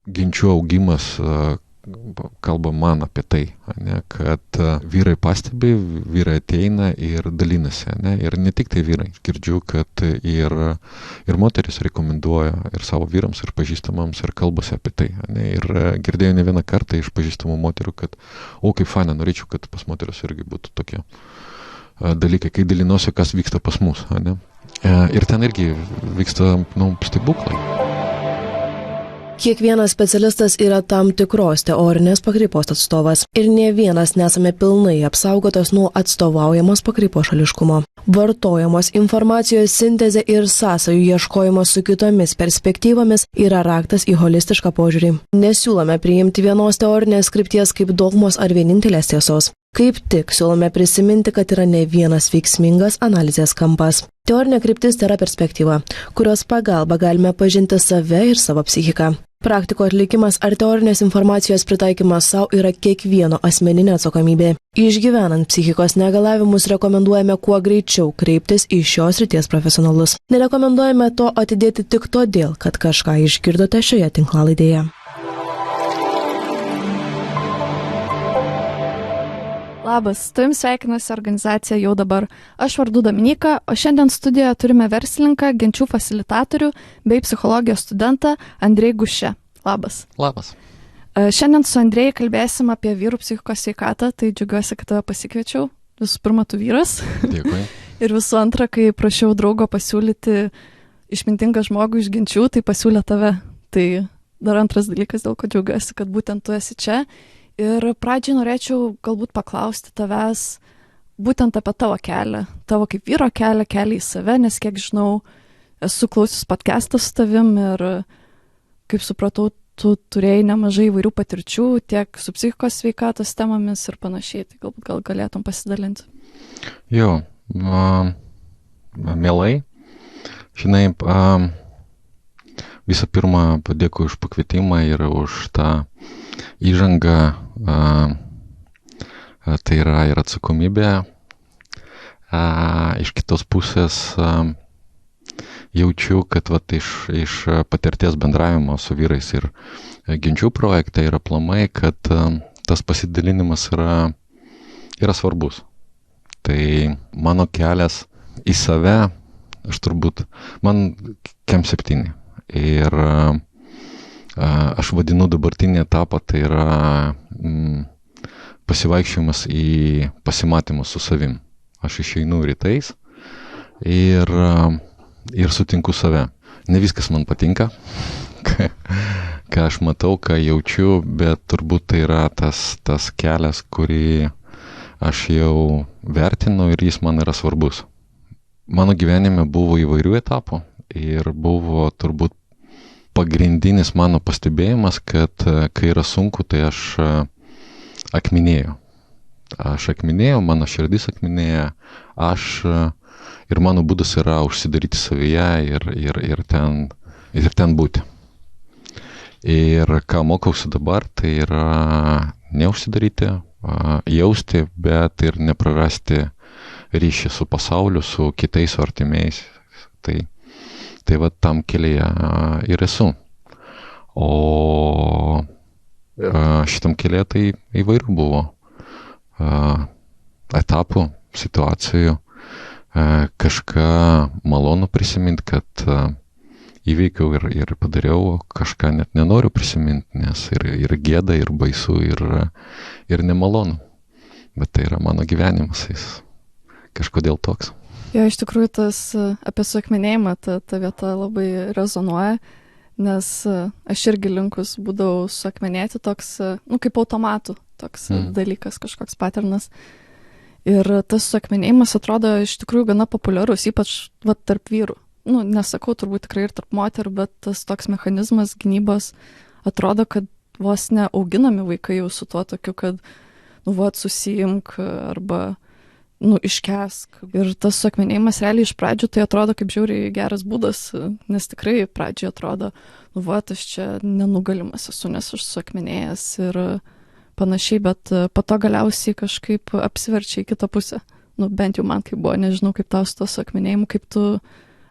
ginčių augimas kalba man apie tai, ne, kad vyrai pastebi, vyrai ateina ir dalinasi, ne, ir ne tik tai vyrai. Girdžiu, kad ir moteris rekomenduoja ir savo vyrams, ir pažįstamams, ir kalbasi apie tai. Ne, ir girdėjau ne vieną kartą iš pažįstamų moterų, kad, kaip faina, norėčiau, kad pas moteris irgi būtų tokie dalykai, kai dalinuosi, kas vyksta pas mus. Ne. Ir ten irgi vyksta, stebuklai. Kiekvienas specialistas yra tam tikros teorinės pakreipos atstovas ir ne vienas nesame pilnai apsaugotas nuo atstovaujamos pakreipos šališkumo. Vartojamos informacijos sintezė ir sąsajų ieškojimas su kitomis perspektyvomis yra raktas į holistišką požiūrį. Nesiūlome priimti vienos teorinės krypties kaip dogmos ar vienintelės tiesos. Kaip tik siūlome prisiminti, kad yra ne vienas veiksmingas analizės kampas. Teorinė kryptis tai yra perspektyva, kurios pagalba galime pažinti save ir savo psichiką. Praktiko atlikimas ar teorinės informacijos pritaikymas savo yra kiekvieno asmeninė atsakomybė. Išgyvenant psichikos negalavimus rekomenduojame kuo greičiau kreiptis į šios srities profesionalus. Nerekomenduojame to atidėti tik todėl, kad kažką išgirdote šioje tinklalaidėje. Labas, su tavim sveikinasi organizacija Jau dabar. Aš vardu Dominyka, o šiandien studijoje turime verslininką, genčių fasilitatorių bei psichologijos studentą Andrejų Gušę. Labas. Labas. Šiandien su Andrejai kalbėsim apie vyrų psichikos sveikatą, tai džiaugiuosi, kad tave pasikviečiau. Visų pirma, tu vyras. Dėkui. Ir visų antra, kai prašiau draugo pasiūlyti išmintingą žmogų iš genčių, tai pasiūlė tave. Tai dar antras dalykas, dėl ko džiaugiuosi, kad būtent tu esi čia. Ir pradžiai norėčiau galbūt paklausti tavęs būtent apie tavo kelią, tavo kaip vyro kelią į save, nes kiek žinau, esu klausius podcastą su tavim ir, kaip supratau, tu turėjai nemažai įvairių patirčių tiek su psichikos sveikatos temomis ir panašiai, tai galbūt galėtum pasidalinti. Jo, mielai. Žinai, visą pirma, padėkui už pakvietimą ir už tą įžanga, tai yra ir atsakomybė. Iš kitos pusės jaučiu, kad iš patirties bendravimo su vyrais ir genčių projekte yra aplamai, kad tas pasidalinimas yra svarbus. Tai mano kelias į save, aš turbūt, man kem 7. Ir aš vadinu dabartinį etapą, tai yra pasivaikščiojimas į pasimatymus su savim. Aš išeinu rytais ir sutinku save. Ne viskas man patinka, ką aš matau, ką jaučiu, bet turbūt tai yra tas kelias, kurį aš jau vertinu ir jis man yra svarbus. Mano gyvenime buvo įvairių etapų ir buvo turbūt pagrindinis mano pastebėjimas, kad kai yra sunku, tai aš akmenėjau. Aš akmenėjau, mano širdis akmenėja, ir mano būdas yra užsidaryti savyje ir ten būti. Ir ką mokausi dabar, tai yra neužsidaryti, jausti, bet ir neprarasti ryšį su pasauliu, su kitais artimiais. Tai va tam kelyje ir esu. O šitam kelyje tai įvairių buvo etapų, situacijų. Kažką malonu prisiminti, kad įveikiau ir padariau, kažką net nenoriu prisiminti, nes ir gėda, ir baisu, ir nemalonu. Bet tai yra mano gyvenimas, jis kažkodėl toks. Jo, iš tikrųjų, tas apie suakmenėjimą, ta vieta labai rezonuoja, nes aš irgi linkus būdavau suakmenėti toks, kaip automatų, toks dalykas, kažkoks paternas. Ir tas suakmenėjimas atrodo iš tikrųjų gana populiarus, ypač tarp vyrų. Nesakau turbūt tikrai ir tarp moterų, bet tas toks mechanizmas gynybos atrodo, kad vos neauginami vaikai jau su tuo tokiu, kad susijimk arba iškesk. Ir tas suakmenėjimas realiai iš pradžių tai atrodo kaip žiauriai geras būdas, nes tikrai pradžiai atrodo, aš čia nenugalimas esu, nes aš suakmenėjęs ir panašiai, bet po to galiausiai kažkaip apsiverčia į kitą pusę. Bent jau man kaip buvo, nežinau kaip tau su to suakmenėjimu, kaip tu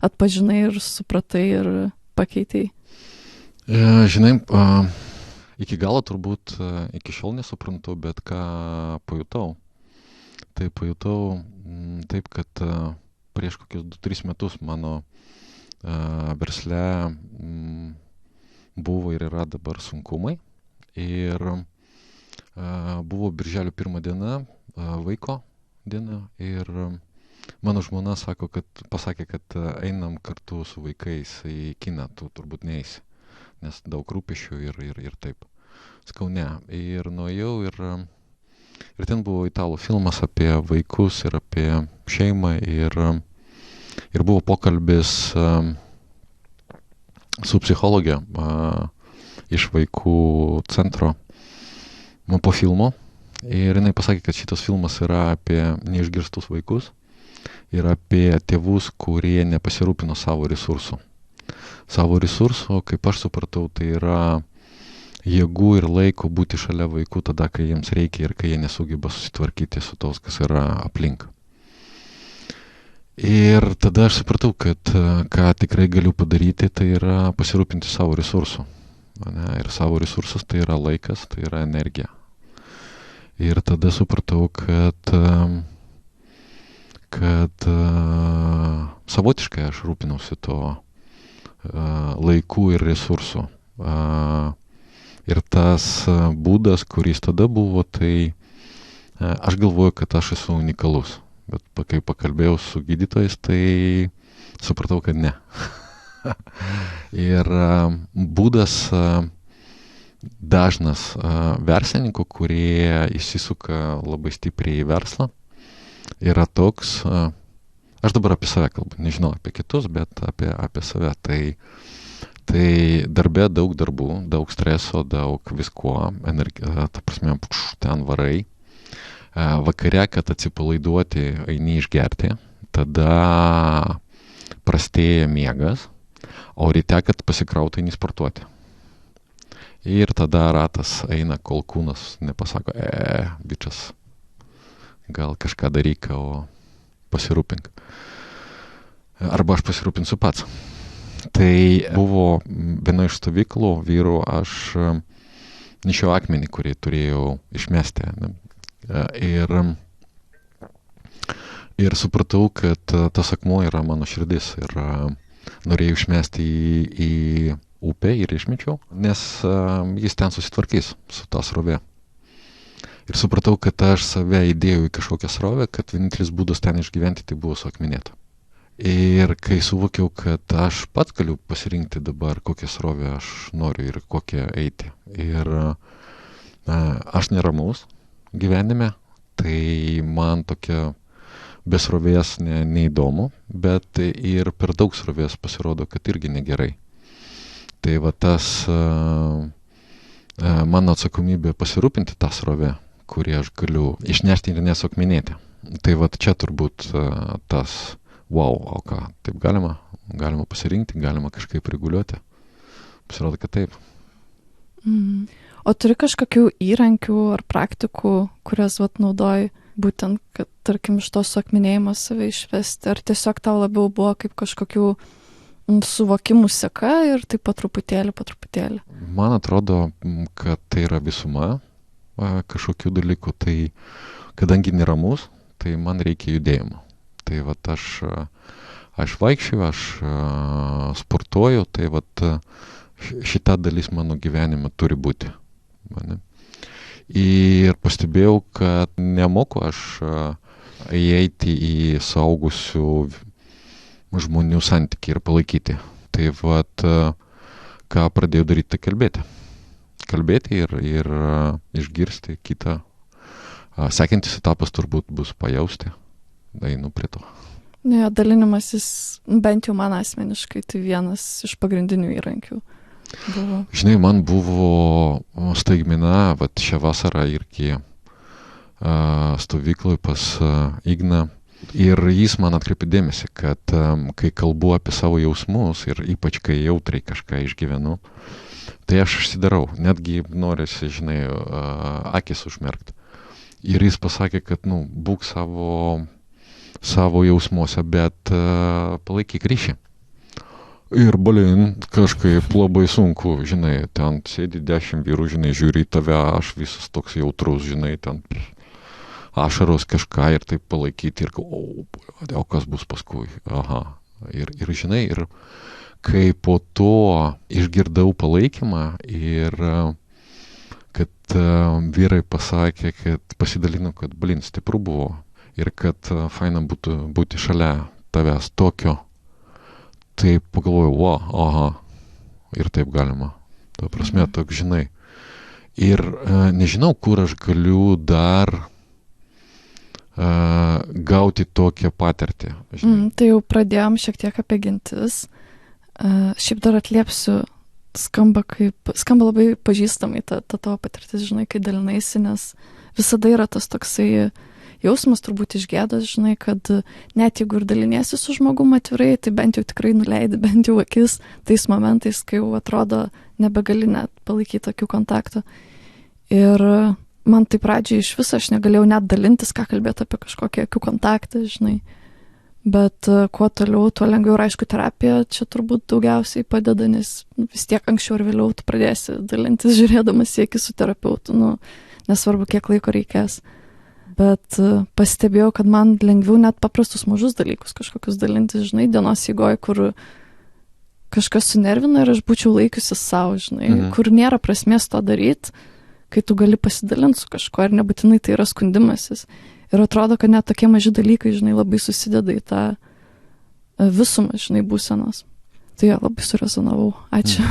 atpažinai ir supratai ir pakeitei. Žinai, iki galo turbūt iki šiol nesuprantu, bet ką pajutau. Tai pajutau taip, kad prieš kokius 2-3 metus mano versle buvo ir yra dabar sunkumai. Ir buvo birželio 1 diena, vaiko diena, ir mano žmona pasakė, kad einam kartu su vaikais į kiną, tu turbūt neisi, nes daug rūpesčių ir taip. Sakau, ne. Ir nuėjau ir ten buvo italų filmas apie vaikus ir apie šeimą ir buvo pokalbis su psichologė iš vaikų centro po filmo. Ir jinai pasakė, kad šitas filmas yra apie neišgirstus vaikus ir apie tėvus, kurie nepasirūpino savo resursų. Savo resursų, kaip aš supratau, tai yra jėgų ir laiko būti šalia vaikų tada, kai jiems reikia ir kai jie nesugeba susitvarkyti su tos, kas yra aplink. Ir tada aš supratau, kad ką tikrai galiu padaryti, tai yra pasirūpinti savo resursų. Ir savo resursas tai yra laikas, tai yra energija. Ir tada supratau, kad savotiškai aš rūpinausi to laikų ir resursų. Ir tas būdas, kuris tada buvo, tai aš galvoju, kad aš esu unikalus. Bet kai pakalbėjau su gydytojais, tai supratau, kad ne. Ir būdas dažnas verslininkų, kurie įsisuka labai stipriai į verslą, yra toks, aš dabar apie save kalbu, nežinau apie kitus, bet apie save. Tai darbe daug darbų, daug streso, daug visko, ta prasme, ten varai. Vakare, kad atsipalaiduoti, eini išgerti, tada prastėja miegas, o ryte, kad pasikrauti, eini sportuoti. Ir tada ratas eina, kol kūnas nepasako, bičias, gal kažką daryk, o pasirūpink. Arba aš pasirūpinsiu pats. Tai buvo viena iš stovyklų vyrų, aš nešiau akmenį, kurį turėjau išmesti. Ir supratau, kad tas akmuo yra mano širdis ir norėjau išmesti į upę ir išmečiau, nes jis ten susitvarkys su ta srovė. Ir supratau, kad aš save įdėjau į kažkokią srovę, kad vienintelis būdas ten išgyventi tai buvo suakmenėta. Ir kai suvokiau, kad aš pats galiu pasirinkti dabar, kokią srovę aš noriu ir kokią eiti. Ir aš neramus gyvenime, tai man tokia be srovės neįdomu, bet ir per daug srovės pasirodo, kad irgi negerai. Tai va tas mano atsakomybė pasirūpinti tą srovę, kurį aš galiu išnešti ir nesuakmenėti. Tai va čia turbūt tas wow, o ką, taip galima pasirinkti, galima kažkaip reguliuoti. Pasirodo, kad taip. O turi kažkokių įrankių ar praktikų, kurias naudoji būtent, kad, tarkim, iš to suakmenėjimo save išvesti, ar tiesiog tau labiau buvo kaip kažkokių suvokimų seka ir taip po truputėlį? Man atrodo, kad tai yra visuma kažkokių dalykų, tai kadangi neramus, tai man reikia judėjimo. Tai vat aš vaikščiu, aš sportuoju, tai vat šita dalis mano gyvenime turi būti. Ir pastebėjau, kad nemoku aš įeiti į suaugusių žmonių santykį ir palaikyti. Tai vat, ką pradėjau daryti, tai kalbėti. Kalbėti ir išgirsti kitą. Sekantis etapas turbūt bus pajausti. Einu prie to. Ne, dalinimasis, bent jau man asmeniškai, tai vienas iš pagrindinių įrankių buvo. Žinai, man buvo staigmena, vat šią vasarą irgi stovykloj pas Igną. Ir jis man atkreipė dėmesį, kad kai kalbu apie savo jausmus ir ypač kai jautriai kažką išgyvenu, tai aš užsidarau, netgi norisi, žinai, akis užmerkti. Ir jis pasakė, kad, būk savo jausmuose, bet palaikyk ryšį. Ir, kažkaip labai sunku, žinai, ten sėdi 10 vyrų, žinai, žiūri į tave, aš visas toks jautrus, žinai, ten ašaros kažką ir taip palaikyti ir, o kas bus paskui, aha. Ir žinai, ir kai po to išgirdau palaikymą ir kad vyrai pasakė, kad pasidalino, kad, stipru buvo ir kad faina būtų būti šalia tavęs tokio. Tai pagalvojau, aha, ir taip galima. Tuo prasme, toks, žinai. Ir nežinau, kur aš galiu dar gauti tokią patirtį. Tai jau pradėjom šiek tiek apie gentis. Šiaip dar atliepsiu, skamba labai pažįstamai ta tavo patirtis, žinai, kai dalinaisi, nes visada yra tas toksai jausmas turbūt iš gėdos, žinai, kad net jeigu ir daliniesi su žmogum atvirai, tai bent jau tikrai nuleidi bent jau akis tais momentais, kai jau atrodo nebegali net palaikyti akių kontakto. Ir man tai pradžiai iš viso aš negalėjau net dalintis, ką kalbėti apie kažkokį akių kontaktą, žinai. Bet kuo toliau, tuo lengviau, ir aišku, terapija čia turbūt daugiausiai padeda, nes vis tiek anksčiau ar vėliau tu pradėsi dalintis, žiūrėdamas į akis su terapeutu, nesvarbu, kiek laiko reikės. Bet pastebėjau, kad man lengviau net paprastus mažus dalykus kažkokius dalintis, žinai, dienos eigoje, kur kažkas sunervina ir aš būčiau laikiusi savo, žinai, kur nėra prasmės to daryti, kai tu gali pasidalinti su kažkuo ir nebūtinai tai yra skundimasis. Ir atrodo, kad net tokie maži dalykai, žinai, labai susideda į tą visumą, žinai, būsenos. Tai jo, labai surezonavau. Ačiū.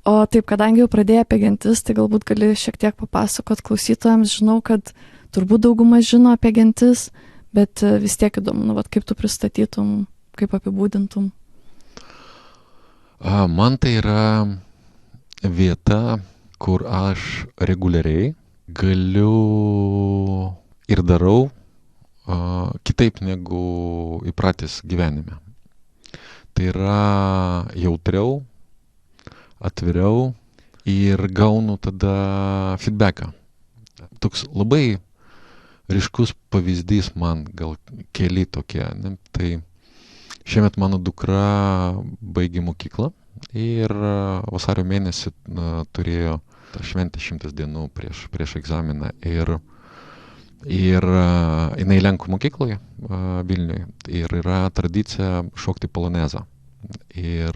O taip, kadangi jau pradėjai apie gentis, tai galbūt gali šiek tiek papasakot klausytojams. Žinau, kad turbūt dauguma žino apie gentis, bet vis tiek įdomu, kaip tu pristatytum, kaip apibūdintum. Man tai yra vieta, kur aš reguliariai galiu ir darau kitaip negu įpratęs gyvenime. Tai yra jautriau, atviriau ir gaunu tada feedbacką. Toks labai ryškus pavyzdys man gal keli tokie. Tai šiemet mano dukra baigė mokyklą ir vasario mėnesį turėjo šventę 100 dienų prieš egzaminą ir jinai Lenkų mokykloje Vilniuje ir yra tradicija šokti polonezą. Ir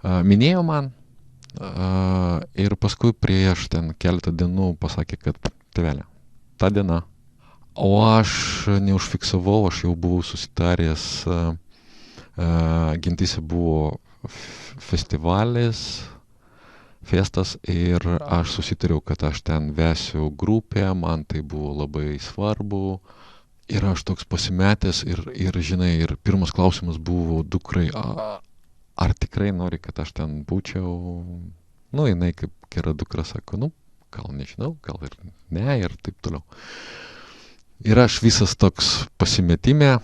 minėjo man ir paskui prieš ten keletą dienų pasakė, kad tėvelė, ta diena. O aš neužfiksavau, aš jau buvau susitaręs, gentyse buvo festivalis, festas ir aš susitariau, kad aš ten vesiu grupę, man tai buvo labai svarbu. Ir aš toks pasimetęs ir žinai, ir pirmas klausimas buvo dukrai, ar tikrai nori, kad aš ten būčiau? Jinai kaip gera dukra sako, gal nežinau, gal ir ne, ir taip toliau. Ir aš visas toks pasimetime,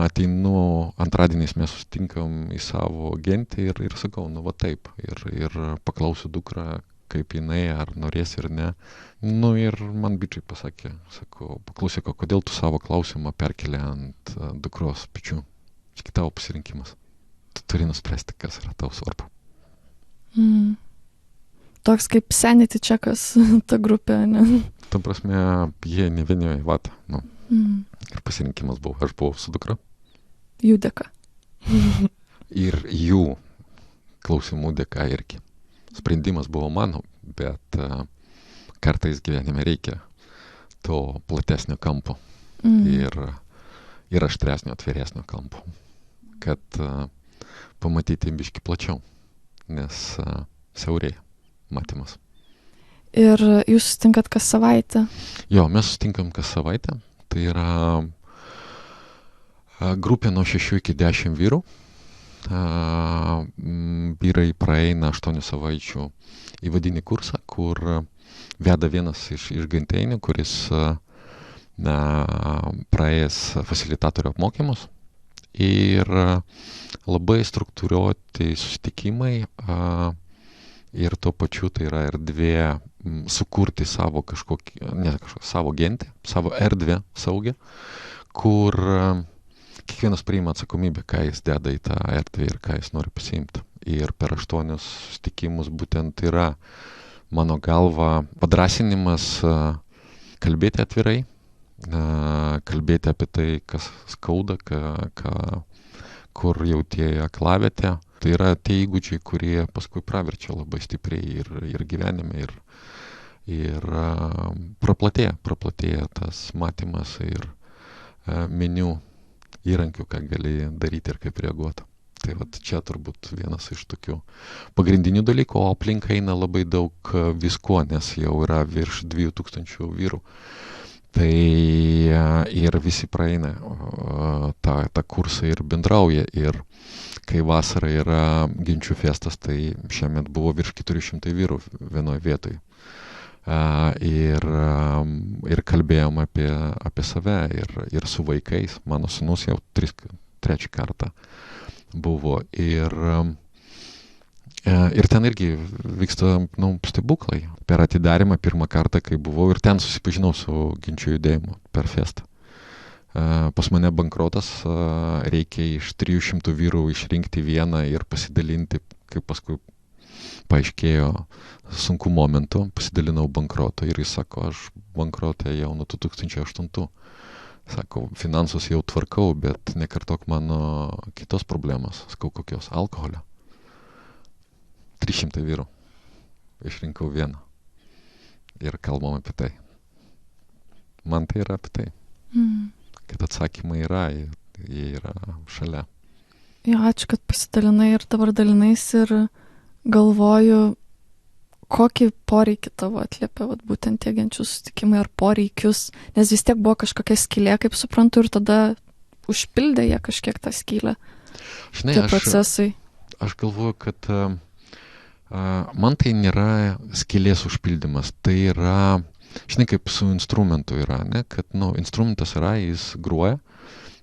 ateinu, antradieniais mes susitinkam į savo gentį ir sakau, va taip, ir paklausiu dukrą, kaip jinai, ar norės ir ne. Ir man bičiai pasakė, paklausyk, kodėl tu savo klausimą perkeli ant dukros pečių? Tik tavo pasirinkimas. Tu turi nuspręsti, kas yra tau svarbu. Toks kaip sanity checkas, ta grupė, ne? Ta prasme, jie ne vieni vat. Ir pasirinkimas buvo, aš buvau su dukra. Jų dėka. Ir jų klausimų dėka irgi. Sprendimas buvo mano, bet kartais gyvenime reikia to platesnio kampo ir aštresnio, atviresnio kampo, kad pamatyti biškį plačiau, nes siaurėja matymas. Ir jūs susitinkat kas savaitę? Jo, mes susitinkam kas savaitę. Tai yra grupė nuo 6 iki 10 vyrų. Vyrai praeina 8 savaičių įvadinį kursą, kur veda vienas iš genteinių, kuris praėjęs fasilitatorių apmokymus. Ir labai struktūruoti susitikimai ir tuo pačiu tai yra erdvė sukurti savo savo gentį, savo erdvę saugę, kur kiekvienas priima atsakomybę, ką jis deda į tą erdvę ir ką jis nori pasiimti. Ir per 8 susitikimus būtent yra, mano galva, padrasinimas kalbėti atvirai, kalbėti apie tai, kas skauda, kur jautėja aklavietę. Tai yra tie įgūdžiai, kurie paskui praverčia labai stipriai ir gyvenime, ir praplatėja tas matymas ir meniu įrankių, ką gali daryti ir kaip reaguoti. Tai vat čia turbūt vienas iš tokių pagrindinių dalykų, o aplink eina labai daug visko, nes jau yra virš 2000 vyrų. Tai ir visi praeina tą kursą ir bendrauja. Ir kai vasara yra ginčių festas, tai šiemet buvo virš 400 vyrų vienoje vietoje. Ir kalbėjom apie save ir su vaikais. Mano sūnus jau trečią kartą buvo. Ir ten irgi vyksta stebuklai. Per atidarymą pirmą kartą, kai buvau, ir ten susipažinau su ginčių judėjimu per festą. Pas mane bankrotas, reikia iš 300 vyrų išrinkti vieną ir pasidalinti, kaip paskui paaiškėjo sunku momentų, pasidalinau bankroto ir jis sako, aš bankrotę jau nuo 2008. Sako, finansus jau tvarkau, bet nekartok mano kitos problemos. Sakau, kokios? Alkoholio. 300 vyrų. Išrinkau vieną. Ir kalbam apie tai. Man tai yra apie tai. Kad atsakymai yra, jie yra šalia. Jo, ačiū, kad pasidalinai ir dabar dalinais ir galvoju, kokį poreikį tavo atliepia būtent tie ginčių susitikimai ar poreikius, nes vis tiek buvo kažkokia skylė, kaip suprantu, ir tada užpildė jie kažkiek tą skylę. Žinai, tie procesai. Aš galvoju, kad man tai nėra skylės užpildymas, tai yra, žinai, kaip su instrumentu yra, ne? Kad instrumentas yra, jis groja,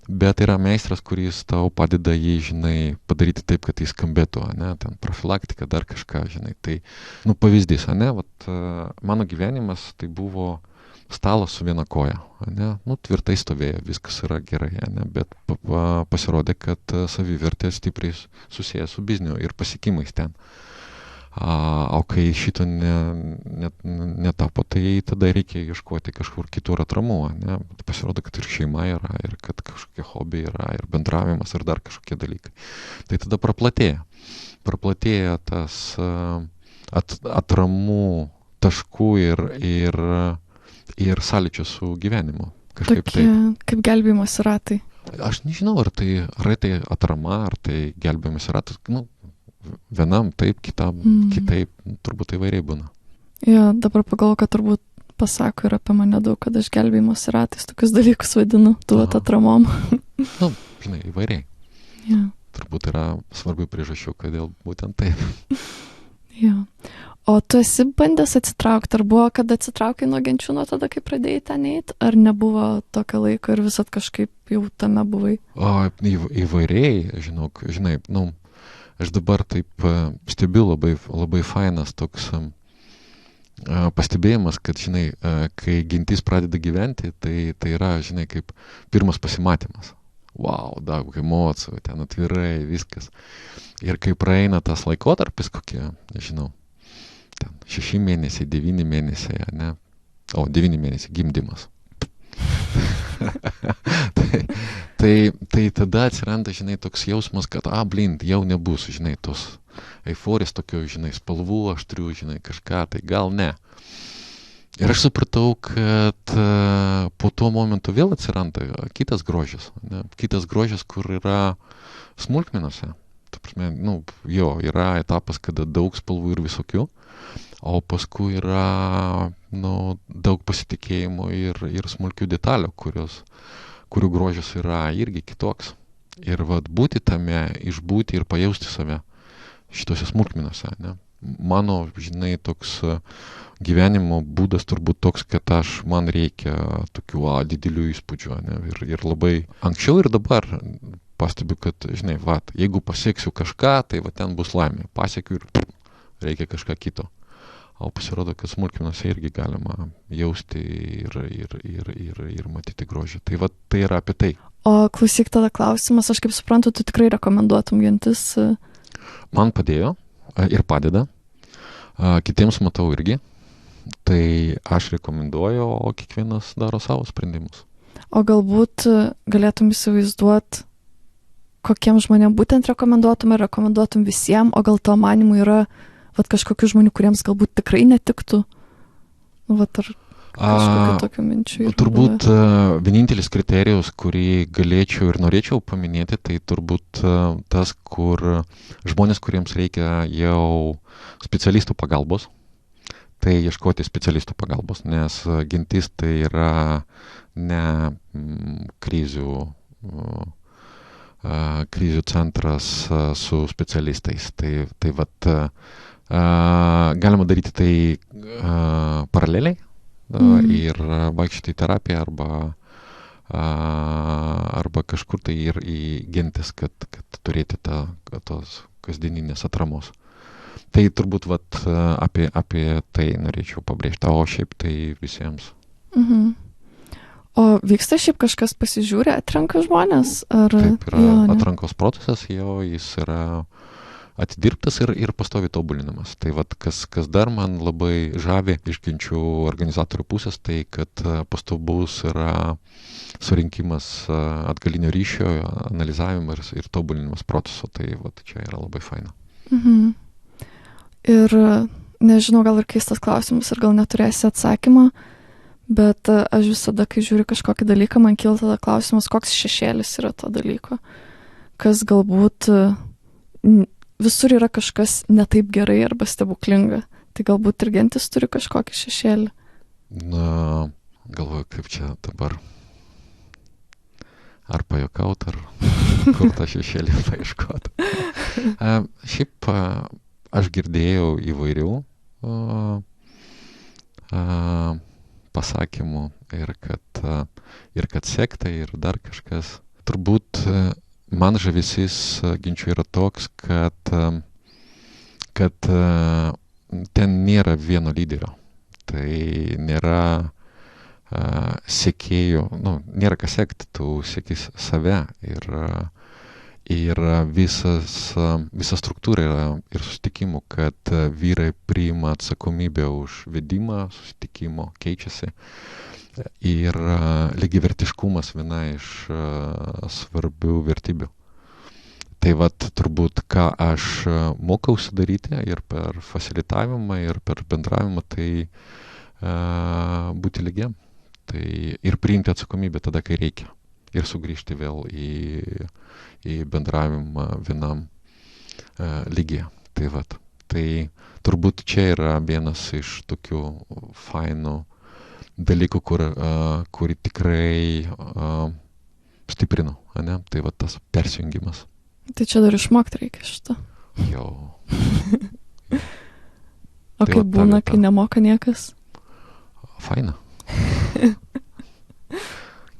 bet yra meistras, kuris tau padeda jį, žinai, padaryti taip, kad jis skambėtų, ne, ten profilaktika, dar kažką, žinai. Tai, pavyzdys, ne, mano gyvenimas tai buvo stalas su viena koja, ne, tvirtai stovėjo, viskas yra gerai, ne, bet pasirodė, kad savivertė stipriai susijęs su bizniu ir pasiekimais ten. O kai šito netapo, tai tada reikia ieškoti kažkur kitur atramų, ne? Pasirodo, kad ir šeima yra, ir kad kažkokie hobiai yra, ir bendravimas, ir dar kažkokie dalykai. Tai tada praplatėja tas atramų taškų ir sąlyčio su gyvenimu. Kažkaip tokie, taip. Kaip gelbėjimosi ratai. Aš nežinau, ar tai atrama, ar tai gelbėjimosi ratas. Vienam taip, kitam kitaip, turbūt įvairiai būna. Jo, dabar pagalvoju, kad turbūt pasako ir apie mane daug, kad aš gelbėjimosi ratais tokius dalykus vadinu, atramom. Žinai, įvairiai. Jo. Turbūt yra svarbių priežasčių, kodėl būtent taip. Jo. O tu esi bandęs atsitraukti, ar buvo, kad atsitraukai nuo ginčių nuo tada, kai pradėjai ten eiti, ar nebuvo tokio laiko ir visat kažkaip jau tame buvai? Įvairiai, žinai, aš dabar taip stebiu, labai fainas toks pastebėjimas, kad, žinai, kai gentis pradeda gyventi, tai yra, žinai, kaip pirmas pasimatymas. Wow, daug emocijų, ten atvirai, viskas. Ir kai praeina tas laikotarpis kokie, nežinau, ten 6 mėnesiai, 9 mėnesiai, ne? 9 mėnesiai gimdymas. Tai tada atsiranda, žinai, toks jausmas, kad, jau nebus, žinai, tos euforijos tokio, žinai, spalvų aštrių, žinai, kažką, tai gal ne. Ir aš supratau, kad po tuo momentu vėl atsiranda kitas grožis, ne? Kitas grožis, kur yra smulkmenose. Ta prasme, yra etapas, kada daug spalvų ir visokių, o paskui yra, daug pasitikėjimo ir smulkių detalių, kurių grožis yra irgi kitoks. Ir būti tame, išbūti ir pajausti save šitose smulkmenose, ne? Mano, žinai, toks gyvenimo būdas turbūt toks, kad man reikia tokių didelių įspūdžių, ne? Ir labai anksčiau ir dabar pastebiu, kad, žinai, jeigu pasieksiu kažką, tai ten bus laimė. Pasiekiu ir reikia kažką kito. O pasirodo, kad smulkmenose irgi galima jausti ir matyti grožį. Tai va, tai yra apie tai. O klausyk, tada klausimas, aš kaip suprantu, tu tikrai rekomenduotum gentis? Man padėjo ir padeda. Kitiems matau irgi. Tai aš rekomenduoju, o kiekvienas daro savo sprendimus. O galbūt galėtum įsivaizduoti, kokiem žmonėm būtent rekomenduotum, ar rekomenduotum visiems, o gal to manimu yra kažkokių žmonių, kuriems galbūt tikrai netiktų? Ar kažkokių tokių minčių yra? Turbūt vienintelis kriterijus, kurį galėčiau ir norėčiau paminėti, tai turbūt tas, kur žmonės, kuriems reikia jau specialistų pagalbos, tai ieškoti specialistų pagalbos, nes gentis tai yra ne krizių centras su specialistais. Tai vat galima daryti tai paraleliai ir vaikščioti į terapiją arba kažkur tai ir į gentis, kad turėti tos kasdieninės atramos. Tai turbūt apie tai norėčiau pabrėžti, o šiaip tai visiems. Mhm. O vyksta šiaip kažkas pasižiūrė, atrenka žmonės? Taip, yra atrankos procesas, jis yra atidirbtas ir pastoviai tobulinamas. Tai kas dar man labai žavi iš genčių organizatorių pusės, tai kad pastovus yra surinkimas atgalinio ryšio, analizavimas ir tobulinimas proceso. Tai čia yra labai faina. Mhm. Ir nežinau, gal ir keistas klausimas ir gal neturėsi atsakymą, bet aš visada, kai žiūriu kažkokį dalyką, man kyla tada klausimas, koks šešėlis yra to dalyko. Kas galbūt visur yra kažkas netaip gerai arba stebuklinga. Tai galbūt ir gentis turi kažkokį šešėlį. Na, galvoju, kaip čia dabar. Ar pajuokaut, ar kur tą šešėlį paieškot. Šiaip aš girdėjau įvairių pasakymų ir kad sekta ir dar kažkas. Turbūt man žavesys genčių yra toks, kad ten nėra vieno lyderio. Tai nėra sekėjų, nėra ką sekti, tu seki save ir visa struktūra yra ir susitikimų, kad vyrai priima atsakomybę už vedimą, susitikimo keičiasi. Ir lygiavertiškumas viena iš svarbių vertybių. Tai turbūt, ką aš mokausi daryti ir per fasilitavimą, ir per bendravimą, tai būti lygiam. Tai ir priimti atsakomybę tada, kai reikia. Ir sugrįžti vėl į bendravimą vienam lygyje. Tai turbūt čia yra vienas iš tokių fainų dalykų, kurį tikrai stiprinu, ne? Tai tas persijungimas. Tai čia dar išmokti reikia šitą. Jau. O kaip būna, kai nemoka niekas? Faina.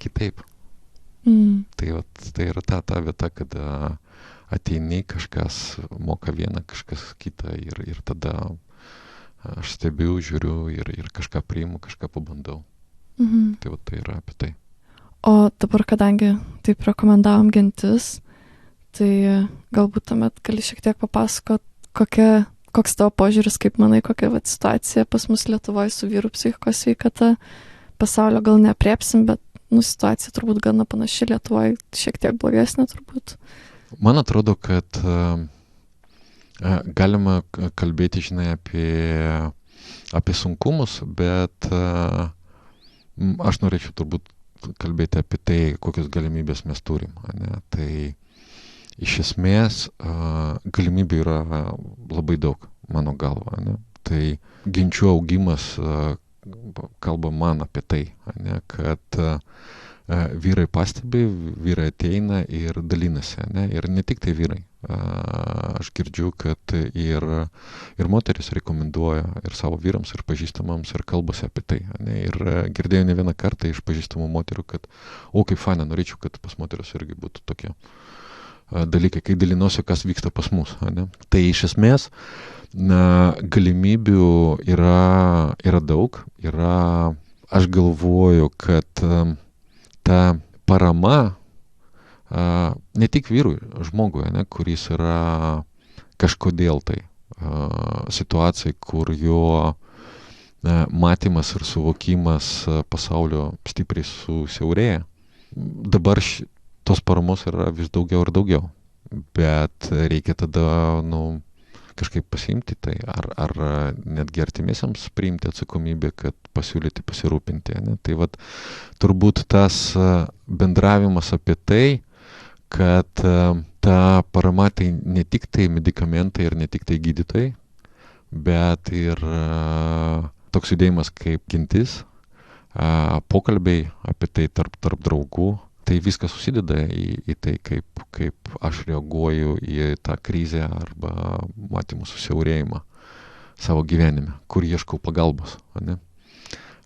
Kitaip. Tai yra ta vieta, kada ateini, kažkas moka vieną, kažkas kitą ir tada aš stebiu, žiūriu ir kažką priimu, kažką pabandau. Tai tai yra apie tai. O dabar, kadangi taip rekomendavom gentis, tai galbūt tuomet gali šiek tiek papasakot, koks tavo požiūris, kaip manai, kokia situacija pas mus Lietuvoje su vyrų psichikos sveikata. Pasaulio gal neapriepsim, bet situacija turbūt gana panaši, Lietuvoje šiek tiek blogesnė turbūt. Man atrodo, kad galima kalbėti, apie sunkumus, bet aš norėčiau turbūt kalbėti apie tai, kokias galimybės mes turim. Ne? Tai iš esmės galimybių yra labai daug, mano galva. Ne? Tai genčių augimas kalba man apie tai, ne? Kad vyrai pastebi, vyrai ateina ir dalinasi, ne? Ir ne tik tai vyrai. Aš girdžiu, kad ir moteris rekomenduoja ir savo vyrams, ir pažįstamams, ir kalbasi apie tai. Ne? Ir girdėjau ne vieną kartą iš pažįstamų moterų, kad kaip faina, norėčiau, kad pas moteris irgi būtų tokia dalykai, kai dalinuosi, kas vyksta pas mus. Ne? Tai iš esmės galimybių yra daug. Aš galvoju, kad ta parama ne tik vyrui, žmogui, ne, kuris yra kažkodėl tai situacijai, kur jo matymas ir suvokimas pasaulio stipriai susiaurėja. Dabar tos paramos yra vis daugiau ir daugiau, bet reikia tada kažkaip pasiimti tai, ar netgi artimiesiams priimti atsakomybę, kad pasiūlyti pasirūpinti. Ne? Tai vat, turbūt tas bendravimas apie tai, kad ta parama tai ne tik tai medikamentai ir ne tik tai gydytojai, bet ir toks judėjimas kaip gintis, pokalbiai apie tai tarp draugų. Tai viskas susideda į tai, kaip aš reaguoju į tą krizę arba matymų susiaurėjimą savo gyvenime, kur ieškau pagalbos. Ne?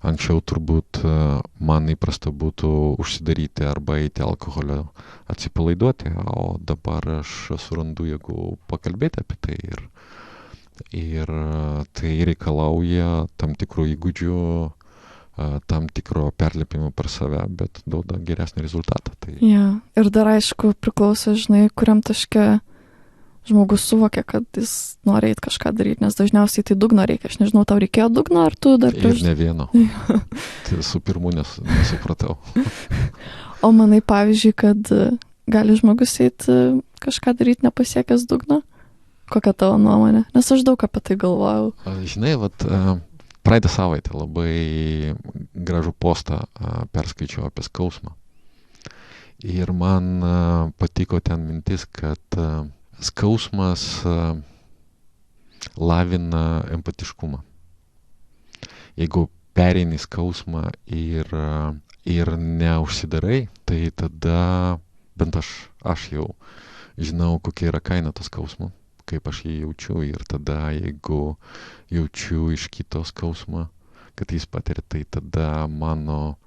Anksčiau turbūt man įprasta būtų užsidaryti arba eiti alkoholio atsipalaiduoti, o dabar aš surandu jėgų pakalbėti apie tai. Ir tai reikalauja tam tikrų įgūdžių, tam tikro perlipimo per save, bet duoda geresnį rezultatą. Tai... Ja. Ir dar aišku priklauso, kuriam taške žmogus suvokia, kad jis nori eiti kažką daryti, nes dažniausiai tai dugno reikia. Aš nežinau, tau reikėjo dugno, ar tu dar prieš... Ir ne vieno. Tai su pirmu nesupratau. O manai, pavyzdžiui, kad gali žmogus eiti kažką daryti nepasiekęs dugno? Kokia tavo nuomonė? Nes aš daug apie tai galvojau. Žinai, praeitą savaitę labai gražų postą perskaičiau apie skausmą. Ir man patiko ten mintis, kad skausmas lavina empatiškumą. Jeigu pereini skausmą ir neužsidarai, tai tada bent aš jau žinau, kokia yra kaina to skausmo, kaip aš jį jaučiu, ir tada jeigu jaučiu iš kito skausmą, kad jis patiria, tai tada mano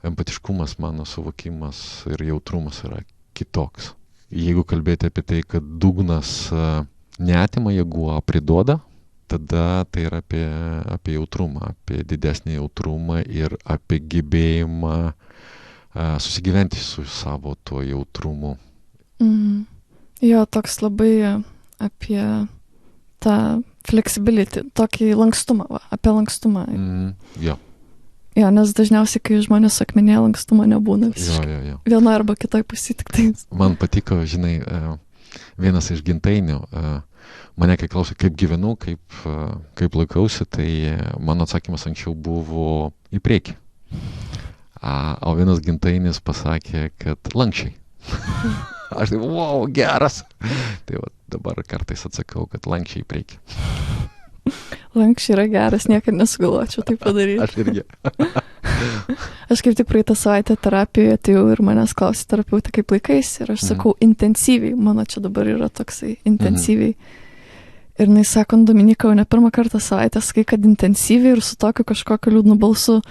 empatiškumas, mano suvokimas ir jautrumas yra kitoks. Jeigu kalbėti apie tai, kad dugnas neatima jėgų, o priduoda, tada tai yra apie jautrumą, apie didesnį jautrumą ir apie gebėjimą susigyventi su savo tuo jautrumu. Jo, toks labai apie tą flexibility, tokį lankstumą, apie lankstumą. Jo. Jo, nes dažniausiai, kai žmonės akmenėje, lankstumo nebūna visiškai. Jo. Viena arba kitoj pusė tik tai. Man patiko, žinai, vienas iš gintainių, mane kai klausė, kaip gyvenu, kaip laikausi, tai mano atsakymas anksčiau buvo į priekį. O vienas gintainis pasakė, kad lankščiai. Aš tai, wow, geras. Tai dabar kartais atsakau, kad lankščiai į priekį. Lankščiai yra geras, niekad nesugalvočiau tai padaryti. Aš irgi. Aš kaip tik praeitą savaitę terapijoje atėjau ir manęs klausė terapeutė, kaip laikaisi. Ir aš sakau, intensyviai. Mano čia dabar yra toksai intensyviai. Ir jinai sako, Dominika, jau ne pirmą kartą savaitę sakai, kad intensyviai ir su tokiu kažkokiu liūdnu balsu.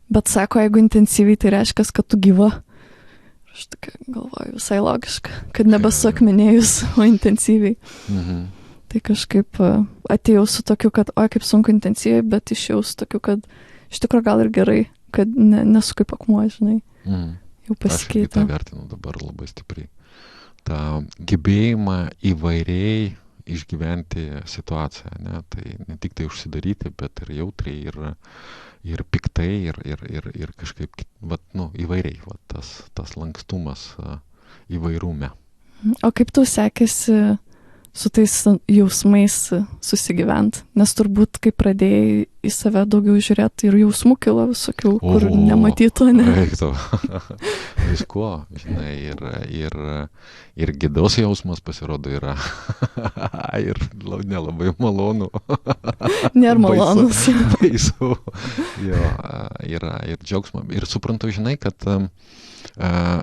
Bet sako, jeigu intensyviai, tai reiškia, kad tu gyva. Aš tokia galvoju, visai logiška, kad nebesu akmenėjus, o intensyviai. Tai kažkaip atėjau su tokiu, kad kaip sunku intensyviai, bet išėjau su tokiu, kad iš tikrųjų gal ir gerai, kad nesu kaip akmuo, žinai. Jau pasikeitė. Aš tą vertinu dabar labai stipriai. tą gebėjimą įvairiai išgyventi situaciją, ne? Tai ne tik tai užsidaryti, bet ir jautriai, ir piktai, ir kažkaip, įvairiai, tas lankstumas įvairume. O kaip tau sekėsi su tais jausmais susigyvent? Nes turbūt, kai pradėjai į save daugiau žiūrėti, ir jausmų kilo visokių, kur nematytų, ne? Reiktų. Visko, žinai, ir gėdos jausmas pasirodo yra. Ir nelabai malonu. Nėra malonus. Baisu. Jo, yra ir džiaugsmo. Ir suprantu, žinai, kad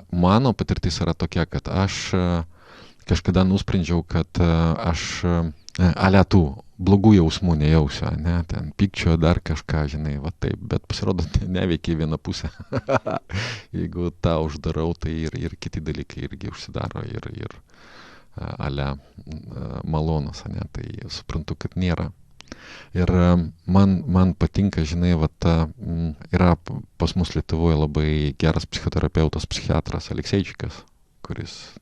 mano patirtis yra tokia, kad aš kažkada nusprendžiau, kad aš aletų blogų jausmų nejausiu, ne, ten pykčio, dar kažką, žinai, va taip, bet pasirodo, neveikia vieną pusę. Jeigu tą uždarau, tai ir kiti dalykai irgi užsidaro ir ale malonus, ne, tai suprantu, kad nėra. Ir man patinka, žinai, yra pas mus Lietuvoje labai geras psichoterapeutas, psichiatras Alekseičikas, kuris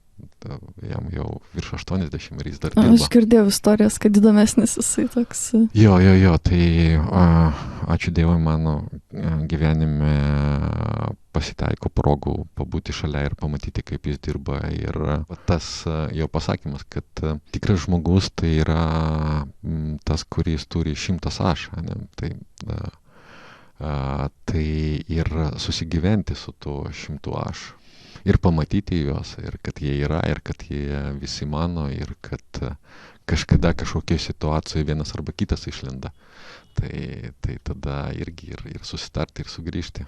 jam jau virš 80 ir jis dar dirba. Aš girdėjau istorijas, kad įdomesnis jisai toks. Jo, tai ačiū Dievui, mano gyvenime pasitaiko progų pabūti šalia ir pamatyti, kaip jis dirba. Ir tas jo pasakymas, kad tikras žmogus tai yra tas, kuris turi 100 aš. Ne? Tai ir susigyventi su tuo 100 aš. Ir pamatyti juos, ir kad jie yra, ir kad jie visi mano, ir kad kažkada kažkokia situacija vienas arba kitas išlenda. Tai tada irgi ir susitarti, ir sugrįžti.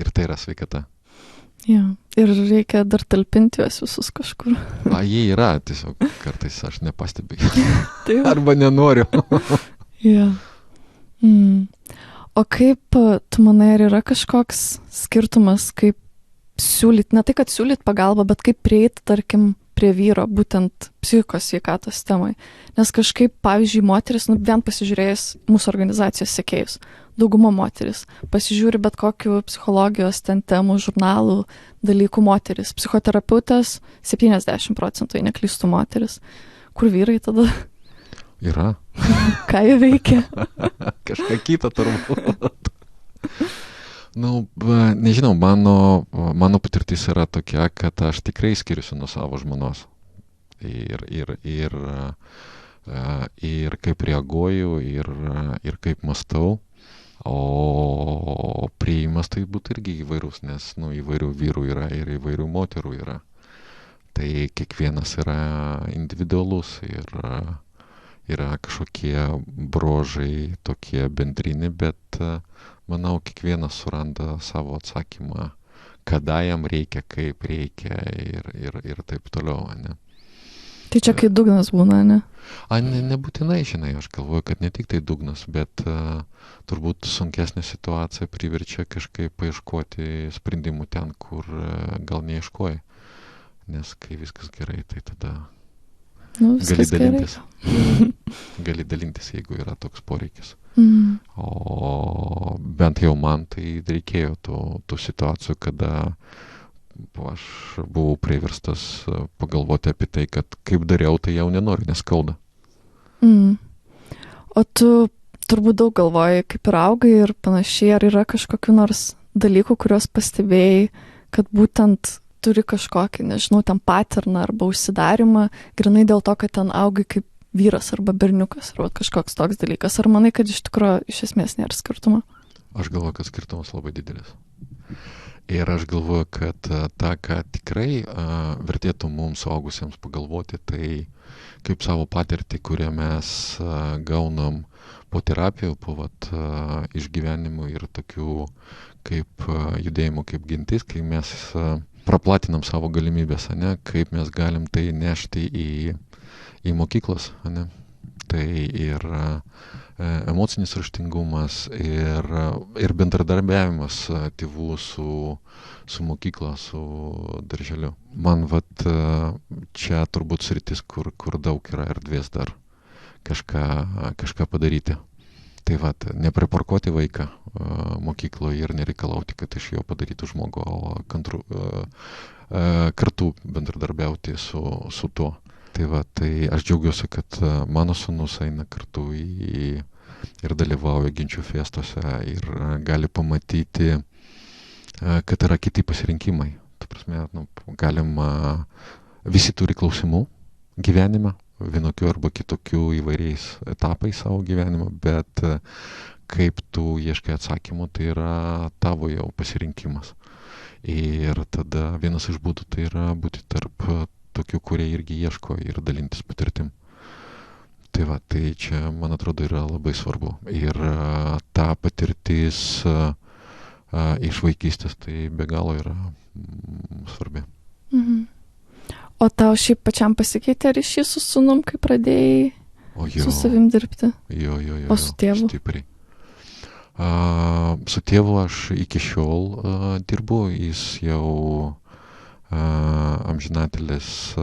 Ir tai yra sveikata. Ja. Ir reikia dar talpinti juos visus kažkur. Jie yra, tiesiog kartais aš nepastebiu. Arba nenoriu. Ja. O kaip tu manai, ar yra kažkoks skirtumas, kaip siūlyt, ne tai, kad siūlyt pagalbą, bet kaip prieiti, tarkim, prie vyro, būtent psichikos sveikatos temai. Nes kažkaip, pavyzdžiui, moteris, vien pasižiūrėjus mūsų organizacijos sekėjus, dauguma moteris, pasižiūri bet kokių psichologijos ten temų, žurnalų, dalykų moteris. Psichoterapeutės 70%, jei neklystų moteris. Kur vyrai tada? Yra. Ką jie veikia? Kažką kitą turbūt. Nežinau, mano patirtis yra tokia, kad aš tikrai skiriuosi nuo savo žmonos. Ir kaip reaguoju, ir kaip mąstau. O priėjimas tai būtų irgi įvairūs, nes įvairių vyrų yra ir įvairių moterų yra. Tai kiekvienas yra individualus ir yra kažkokie bruožai tokie bendrini, bet manau, kiekvienas suranda savo atsakymą, kada jam reikia, kaip reikia ir taip toliau, ne? Tai čia kai dugnas būna, ne? Nebūtinai, žinai, aš galvoju, kad ne tik tai dugnas, bet turbūt sunkesnė situacija priverčia kažkaip paieškoti sprendimų ten, kur gal neieškoji. Nes kai viskas gerai, tai tada gali dalintis. Gali dalintis, jeigu yra toks poreikis. O bent jau man tai reikėjo tų situacijų, kada aš buvau priverstas pagalvoti apie tai, kad kaip dariau, tai jau nenoriu, nes skauda. O tu turbūt daug galvoji, kaip ir augai ir panašiai, ar yra kažkokių nors dalykų, kuriuos pastebėjai, kad būtent turi kažkokį, nežinau, ten paterną arba užsidarimą, grinai dėl to, kad ten augai kaip vyras arba berniukas, arba kažkoks toks dalykas. Ar manai, kad iš tikrųjų iš esmės nėra skirtumo? Aš galvoju, kad skirtumas labai didelis. Ir aš galvoju, kad tą, ką tikrai vertėtų mums suaugusiems pagalvoti, tai kaip savo patirtį, kurią mes gaunam po terapijų, po išgyvenimų ir tokių kaip judėjimų, kaip gentis, kai mes praplatinam savo galimybės, ne, kaip mes galim tai nešti į mokyklas, ne. Tai ir emocinis raštingumas ir bendradarbiavimas tėvų su mokykla, su darželiu. Man čia turbūt sritis, kur daug yra erdvės dar kažką padaryti. Tai nepriparkuoti vaiką mokykloje ir nereikalauti, kad iš jo padarytų žmogų, o kartu bendradarbiauti su tuo. Tai aš džiaugiuosi, kad mano sūnus eina kartu ir dalyvauja ginčių fiestuose ir gali pamatyti, kad yra kiti pasirinkimai. Ta prasme, visi turi klausimų gyvenime, vienokių arba kitokių įvairiais etapais savo gyvenimo, bet kaip tu ieškai atsakymų, tai yra tavo jau pasirinkimas. Ir tada vienas iš būdų tai yra būti tarp tokių, kurie irgi ieško ir dalintis patirtim. Tai čia, man atrodo, yra labai svarbu. Ir ta patirtis iš vaikystės tai be galo yra svarbi. Mhm. O tau šiaip pačiam pasikeitė ryšys su sūnum, kai pradėjai su savim dirbti. Jo. O su tėvu? Stipriai. Su tėvu aš iki šiol dirbu, jis jau amžinatelis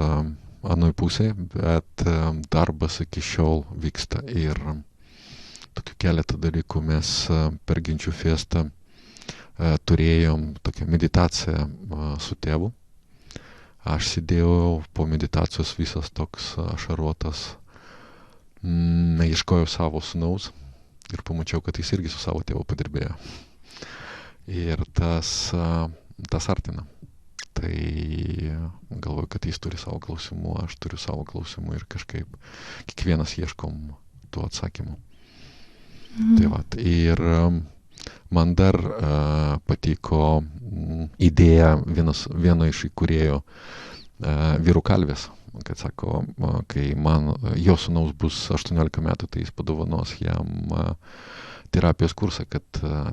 anoj pusėje, bet darbas iki šiol vyksta ir tokių keletą dalykų mes per Ginčių festą turėjom tokią meditaciją su tėvu. Aš sėdėjau po meditacijos visas toks ašarotas, ieškojau savo sūnaus ir pamačiau, kad jis irgi su savo tėvu padirbėjo. Ir tas artina. Tai galvoju, kad jis turi savo klausimų, aš turiu savo klausimų ir kažkaip kiekvienas ieškom tų atsakymų. Tai va, ir man dar patiko idėja vieno iš įkūrėjų vyrų kalvės, kad sako, kai jo sūnaus bus 18 metų, tai jis padovanos jam terapijos kursą, kad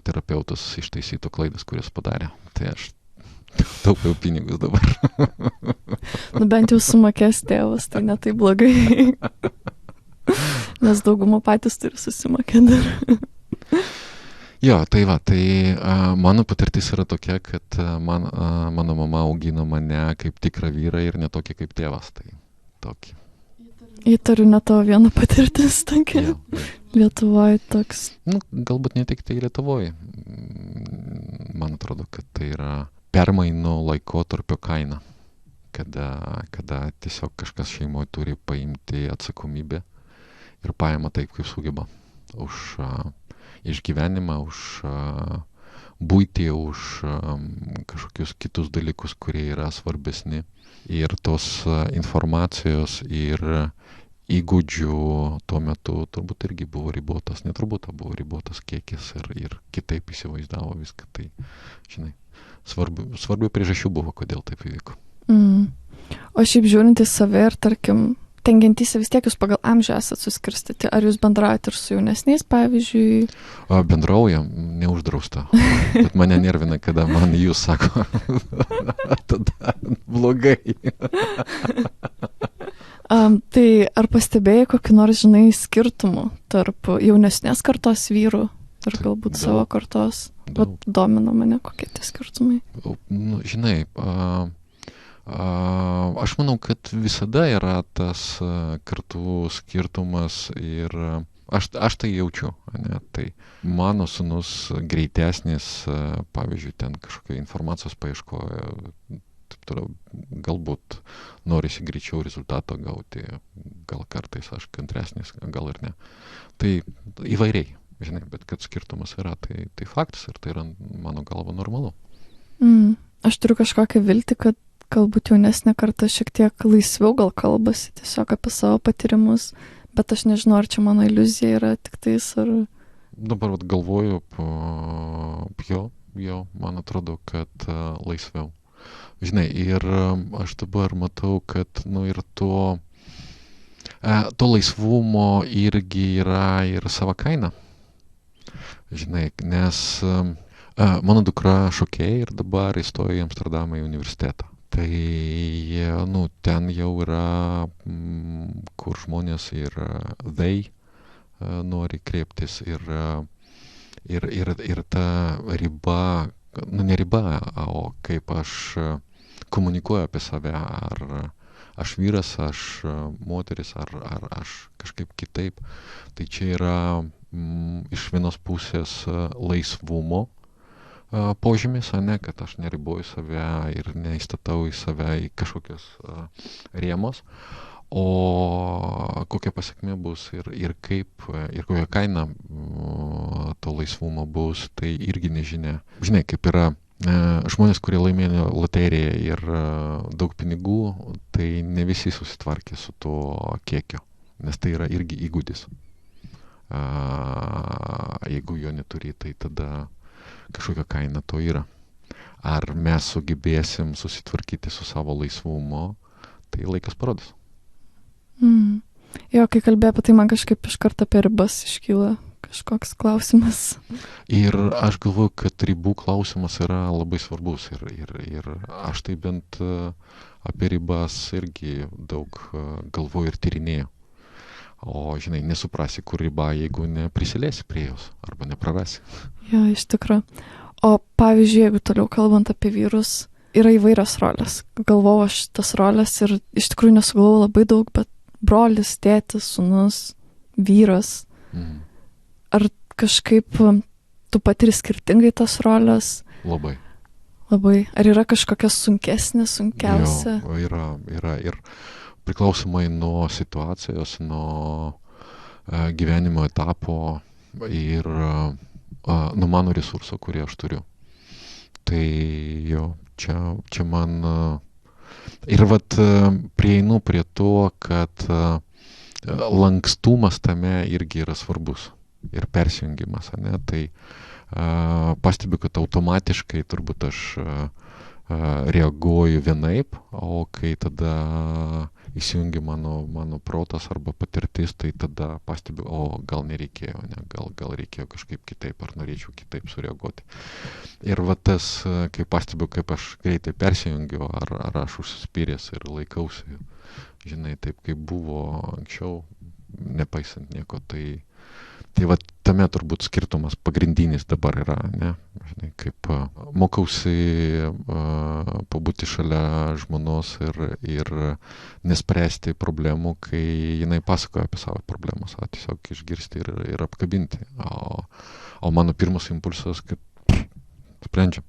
terapeutas ištaisytų klaidas, kurias padarė. Tai aš taupiau pinigus dabar. Bent jau sumokės tėvas, tai ne taip blogai. Nes dauguma patys turi susimokėti dar. Jo, tai va, mano patirtis yra tokia, kad mano mama augino mane kaip tikrą vyrą ir ne tokį kaip tėvas. Tai tokį. Įtariu, ne tavo viena patirtis tokia. Lietuvoje toks. Galbūt ne tik tai Lietuvoje. Man atrodo, kad tai yra permainų laikotarpio kaina, kada tiesiog kažkas šeimoje turi paimti atsakomybę ir paima taip, kaip sugeba. Už išgyvenimą, už buitį, už kažkokius kitus dalykus, kurie yra svarbesni. Ir tos informacijos ir įgūdžių tuo metu turbūt irgi buvo ribotas, buvo ribotas kiekis ir kitaip įsivaizdavo viską. Tai, žinai, svarbių priežasčių buvo, kodėl taip įvyko. O šiaip žiūrint į save ir, tarkim, tengiantysi vis tiek jūs pagal amžių esat suskirstyti. Ar jūs bendraujate ir su jaunesniais, pavyzdžiui? Bendraujam, neuždrausta. Bet mane nervina, kada man jūs sako, tada blogai. Tai ar pastebėjai kokį nors, žinai, skirtumų tarp jaunesnės kartos vyrų ir galbūt savo kartos? Domina mane, kokie tie skirtumai. Žinai, aš manau, kad visada yra tas kartų skirtumas ir aš tai jaučiu. Ne? Tai mano sūnus greitesnis, pavyzdžiui, ten kažkokia informacijos paieškoja, taip toliau, galbūt norisi greičiau rezultato gauti, gal kartais aš kantresnis, gal ir ne. Tai įvairiai, žinai, bet kad skirtumas yra, tai faktas ir tai yra mano galva normalu. Aš turiu kažkokią viltį, kad galbūt jaunesnė karta šiek tiek laisviau gal kalbasi tiesiog apie savo patyrimus, bet aš nežinau, ar čia mano iliuzija yra tik tais, ar... Dabar galvoju, jo, man atrodo, kad laisviau. Žinai, ir aš dabar matau, kad, ir to laisvumo irgi yra ir sava kaina. Žinai, nes mano dukra šokėja ir dabar įstojo į Amsterdamą į universitetą. Tai, ten jau yra, kur žmonės ir nori kreiptis ir ta riba, ne riba, o kaip aš komunikuoju apie save, ar aš vyras, aš moteris, ar aš kažkaip kitaip. Tai čia yra iš vienos pusės laisvumo požymis, kad aš neriboju save ir neįstatau į save į kažkokias rėmus, o kokia pasekmė bus ir kaip, ir kokia kaina to laisvumo bus, tai irgi nežinia. Žinai, kaip yra žmonės, kurie laimėjo loteriją ir daug pinigų, tai ne visi susitvarkė su tuo kiekiu, nes tai yra irgi įgūdis. Jeigu jo neturi, tai tada kažkokia kaina to yra. Ar mes sugebėsim susitvarkyti su savo laisvumu, tai laikas parodys. Jo, kai kalbėjau apie tai, man kažkaip iš karto apie ribas iškyla kažkoks klausimas. Ir aš galvoju, kad ribų klausimas yra labai svarbus ir aš tai bent apie ribas irgi daug galvoju ir tyrinėjau. O, žinai, nesuprasi, kur riba, jeigu neprisiliesi prie jos arba neprarasi. Jo, iš tikrųjų. O pavyzdžiui, jeigu toliau kalbant apie vyrus, yra įvairios rolės. Galvojau aš tas rolės ir iš tikrųjų nesugalvojau labai daug, bet brolis, tėtis, sūnus, vyras. Ar kažkaip tu patiri skirtingai tas rolės? Labai. Labai. Ar yra kažkokia sunkesnė, sunkiausia? Jo, yra ir priklausomai nuo situacijos, nuo gyvenimo etapo ir nuo mano resurso, kurį aš turiu. Tai jo, čia man ir prieinu prie to, kad lankstumas tame irgi yra svarbus ir persijungimas, ane? Tai pastebiu, kad automatiškai turbūt aš reaguoju vienaip, o kai tada įsijungia mano protas arba patirtis, tai tada pastebiu, o gal nereikėjo, ne? Gal reikėjo kažkaip kitaip, ar norėčiau kitaip sureaguoti. Ir tas, kai pastebiu, kaip aš greitai persijungiu, ar aš užsispyręs ir laikausi, žinai, taip kaip buvo anksčiau, nepaisant nieko, tai tame turbūt skirtumas pagrindinis dabar yra, ne? Žinai, kaip mokausi pabūti šalia žmonos ir nespręsti problemų, kai jinai pasakoja apie savo problemas, tiesiog išgirsti ir apkabinti. O mano pirmas impulsas, kad sprendžiam.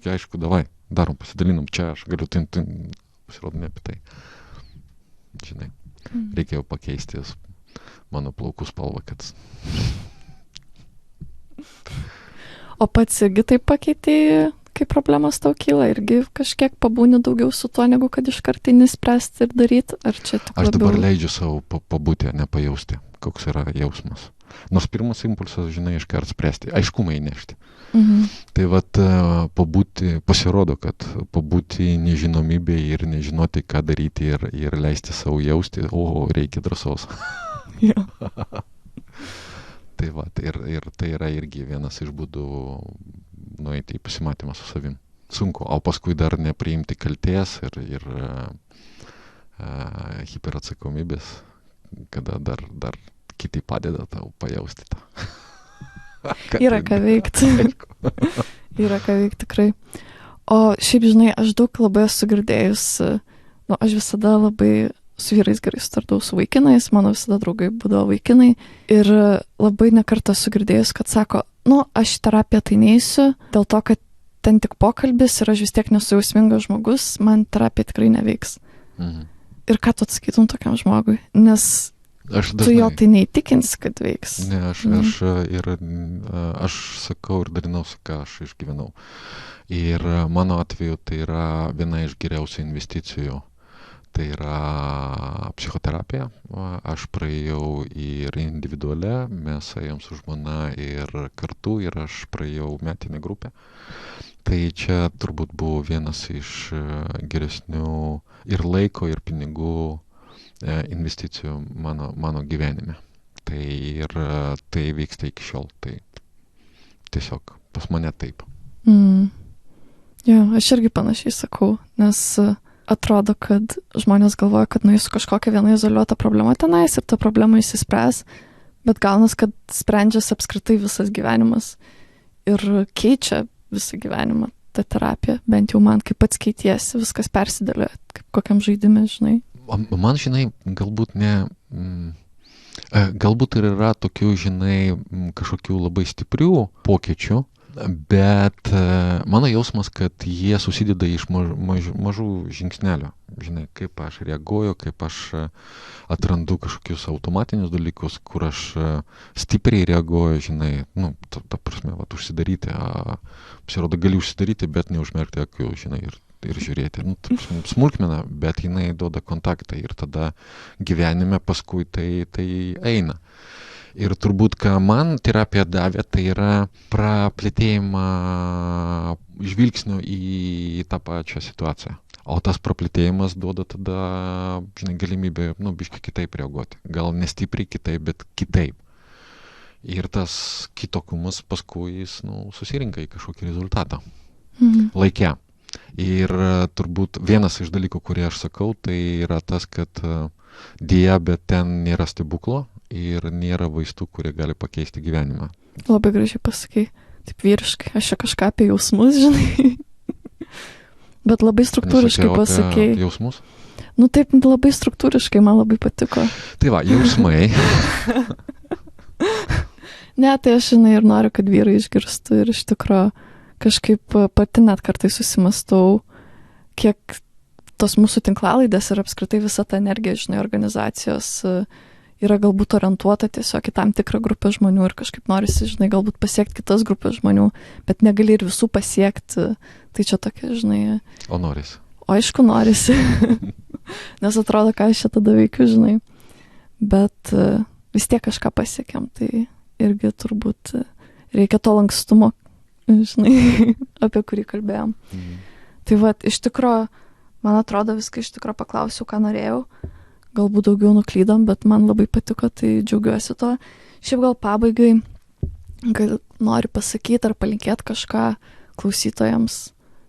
Aišku, davai, darom, pasidalinam, čia aš galiu pasirodo ne apie tai. Žinai, reikėjo pakeisti mano plaukų spalvą, kad... O pats irgi taip pakeitei, kai problemas tau kyla, irgi kažkiek pabūni daugiau su tuo, negu kad iš kartinį spręsti ir daryti, ar čia tik labiau... Aš dabar leidžiu savo pabūti, nepajausti, koks yra jausmas. Nors pirmas impulsas, žinai, iškart spręsti, aiškumą įnešti. Tai pasirodo, kad pabūti nežinomybėje ir nežinoti, ką daryti ir leisti savo jausti, reikia drąsos. Ir tai yra irgi vienas iš būdų nueiti į pasimatymą su savim. Sunku, o paskui dar nepriimti kaltės ir hiperatsakomybės, kada dar kiti padeda tau pajausti tą. Yra ką veikti. Yra ką veikti tikrai. O šiaip, žinai, aš daug labai esu girdėjus, aš visada labai su vyrais gerai sutardavau su vaikinais, mano visada draugai būdavo vaikinai ir labai nekartą esu girdėjus, kad sako, aš į terapiją tai neisiu, dėl to, kad ten tik pokalbis ir aš vis tiek nesu jausmingas žmogus, man terapija tikrai neveiks. Ir ką tu atsakytum tokiam žmogui? Nes tu jo tai neįtikinsi, kad veiks. Ne, aš sakau ir dalinausi, ką aš išgyvenau. Ir mano atveju tai yra viena iš geriausių investicijų. Tai yra psichoterapija. Aš praėjau ir individualią, mes ėjom su žmona ir kartu, ir aš praėjau metinę grupę. Tai čia turbūt buvo vienas iš geresnių ir laiko, ir pinigų investicijų mano gyvenime. Tai vyksta iki šiol. Tai tiesiog pas mane taip. Jo, aš irgi panašiai sakau, nes atrodo, kad žmonės galvoja, kad nueis kažkokią vieną izoliuotą problemą tenais ir ta problema išsispręs, bet gaunas, kad sprendžiasi apskritai visas gyvenimas ir keičia visą gyvenimą ta terapija, bent jau man, kaip pats keitiesi, viskas persidėlioja, kaip kokiam žaidime, žinai. Man, žinai, galbūt galbūt ir yra tokių, žinai, kažkokių labai stiprių pokyčių, bet mano jausmas, kad jie susideda iš mažų žingsnelių. Žinai, kaip aš reaguoju, kaip aš atrandu kažkokius automatinius dalykus, kur aš stipriai reaguoju, žinai, ta prasme, užsidaryti, pasirodo, gali užsidaryti, bet neužmerkti akių, žinai, ir žiūrėti. Smulkmena, bet jinai duoda kontaktą ir tada gyvenime paskui tai eina. Ir turbūt, ką man terapija davė, tai yra praplėtėjimą žvilgsnio į tą pačią situaciją. O tas praplėtėjimas duoda tada, žinai, galimybę, biškai kitaip reaguoti. Gal nestipriai kitaip, bet kitaip. Ir tas kitokumas paskui jis, susirinka į kažkokį rezultatą. Laike. Ir turbūt vienas iš dalykų, kurį aš sakau, tai yra tas, kad Dėja, bet ten nėra stebuklo ir nėra vaistų, kurie gali pakeisti gyvenimą. Labai gražiai pasakai, taip vyriškai, aš čia kažką apie jausmus, žinai. Bet labai struktūriškai pasakei. Jausmus? Nu taip, labai struktūriškai, man labai patiko. Tai va, jausmai. Ne, tai aš, žinai, ir noriu, kad vyrai išgirstų ir iš tikrųjų kažkaip pati net kartais susimastau, kiek tos mūsų tinklalaidės ir apskritai visa ta energija, žinai, organizacijos yra galbūt orientuota tiesiog į tam tikrą grupę žmonių ir kažkaip norisi, žinai, galbūt pasiekti kitas grupės žmonių, bet negali ir visų pasiekti. Tai čia tokia, žinai. O norisi? O aišku, norisi. Nes atrodo, ką aš čia tada veikiu, žinai. Bet vis tiek kažką pasiekėm, tai irgi turbūt reikia to lankstumo, žinai, apie kurį kalbėjom. Tai va, iš tikrųjų, man atrodo, viską iš tikrųjų paklausiau, ką norėjau. Galbūt daugiau nuklydom, bet man labai patiko, tai džiaugiuosi to. Šiaip gal pabaigai, gal nori pasakyti ar palinkėti kažką klausytojams,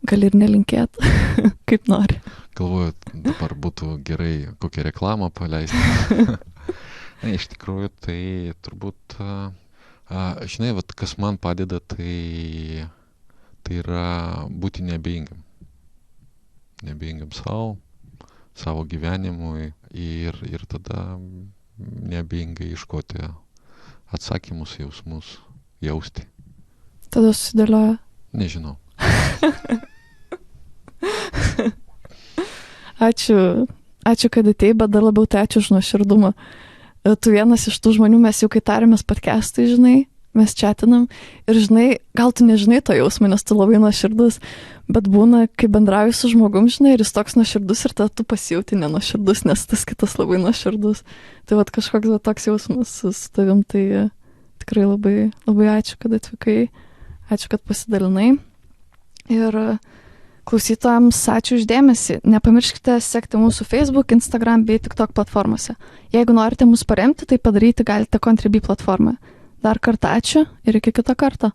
gal ir nelinkėti, kaip nori. Galvoju, dabar būtų gerai kokią reklamą paleisti. Iš tikrųjų, tai turbūt, žinai, vat, kas man padeda, tai yra būti neabejingam. Neabejingam savo gyvenimui ir tada neabejingai ieškoti atsakymus, jausmus, jausti. Tada susidėlioja? Nežinau. Ačiū, kad atėjai, bet dar labiau tai ačiū už nuoširdumą. Tu vienas iš tų žmonių, mes jau kai tarėmės podcastai, žinai, mes chatinam ir žinai, gal tu nežinai to jausmo, nes tu labai nuoširdus, bet būna, kai bendrauji su žmogum, žinai, ir jis toks nuoširdus ir tada tu pasijauti nenuoširdus, nes tas kitas labai nuoširdus. Tai vat kažkoks toks jausmas su tavim, tai tikrai labai, labai ačiū, kad atvykai, ačiū, kad pasidalinai. Ir klausytojams ačiū už dėmesį. Nepamirškite sekti mūsų Facebook, Instagram bei TikTok platformose. Jeigu norite mus paremti, tai padaryti galite Contribui platformoje. Dar kartą ačiū ir iki kito karto.